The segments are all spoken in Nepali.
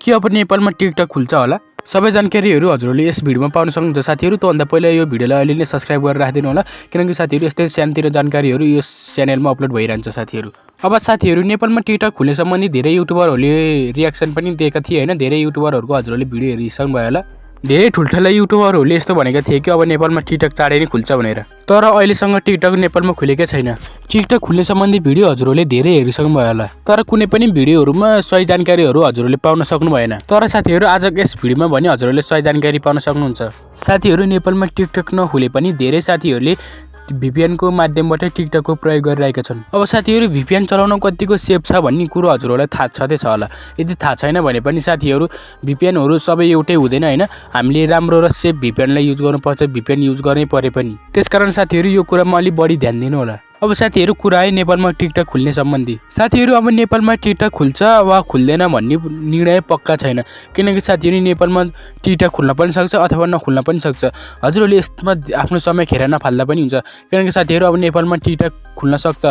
के अब नेपालमा टिकटक खुल्छ होला? सबै जानकारीहरू हजुरहरूले यस भिडियोमा पाउन सक्नुहुन्छ साथीहरू। त्योभन्दा पहिला यो भिडियोलाई अहिले नै सब्स्क्राइब गरेर राखिदिनु होला, किनकि साथीहरू यस्तै सानोतिनो जानकारीहरू यस च्यानलमा अपलोड भइरहन्छ साथीहरू। अब साथीहरू नेपालमा टिकटक खुल्ने सम्बन्धी धेरै युट्युबरहरूले रियाक्सन पनि दिएका थिए हैन। धेरै युट्युबरहरूको हजुरहरूले भिडियो हेरिसक्नु भयो होला। धेरै ठुल्ठुला युट्युबरहरूले यस्तो भनेका थिए कि अब नेपालमा टिकटक चाँडै नै खुल्छ भनेर। तर अहिलेसम्म टिकटक नेपालमा खुलेकै छैन। टिकटक खुल्ने सम्बन्धी भिडियो हजुरहरूले धेरै हेरिसक्नु भयो होला, तर कुनै पनि भिडियोहरूमा सही जानकारीहरू हजुरहरूले पाउन सक्नु भएन। तर साथीहरू आजको यस भिडियोमा भने हजुरहरूले सही जानकारी पाउन सक्नुहुन्छ। साथीहरू नेपालमा टिकटक नखुले पनि धेरै साथीहरूले VPN को माध्यमबाट टिकटकको प्रयोग गरिरहेका छन्। अब साथीहरू VPN चलाउन कतिको सेफ छ भन्ने कुरो हजुरहरूलाई थाहा छँदैछ होला। यदि थाहा छैन भने पनि साथीहरू VPNहरू सबै एउटै हुँदैन हैन। हामीले राम्रो र सेफ VPNलाई युज गर्नुपर्छ, VPN युज गर्नै परे पनि। त्यसकारण साथीहरू यो कुरामा अलि बढी ध्यान दिनु होला। अब साथीहरू कुरा है नेपालमा टिकटक खुल्ने सम्बन्धी। साथीहरू अब नेपालमा टिकटक खुल्छ वा खुल्दैन भन्ने निर्णय पक्का छैन, किनकि साथीहरू नेपालमा टिकटक खुल्न पनि सक्छ अथवा नखुल्न पनि सक्छ। हजुरहरूले यसमा आफ्नो समय खेर नफाल्दा पनि हुन्छ, किनकि साथीहरू अब नेपालमा टिकटक खुल्न सक्छ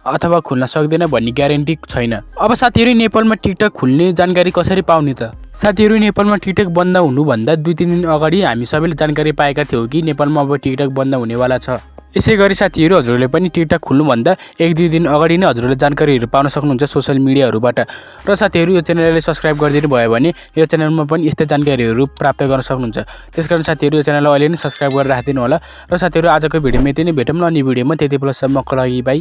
अथवा खुल्न सक्दैन भन्ने ग्यारेन्टी छैन। अब साथीहरू नेपालमा टिकटक खुल्ने जानकारी कसरी पाउने त? साथीहरू नेपालमा टिकटक बन्द हुनुभन्दा 2-3 दिन अगाडि हामी सबैले जानकारी पाएका थियौँ कि नेपालमा अब टिकटक बन्द हुनेवाला छ। यसै गरी साथीहरू हजुरहरूले पनि टिकटक खुल्नुभन्दा 1-2 दिन अगाडि नै हजुरहरूले जानकारीहरू पाउन सक्नुहुन्छ सोसियल मिडियाहरूबाट। र साथीहरू यो च्यानललाई सब्स्क्राइब गरिदिनु भयो भने यो च्यानलमा पनि यस्तै जानकारीहरू प्राप्त गर्न सक्नुहुन्छ। त्यसकारण साथीहरू यो च्यानललाई अहिले नै सब्स्क्राइब गरेर राखिदिनु होला। र साथीहरू आजको भिडियोमा यति नै, भेटौँ न अन्य भिडियोमा। त्यति बेलासम्मको लागि बाई।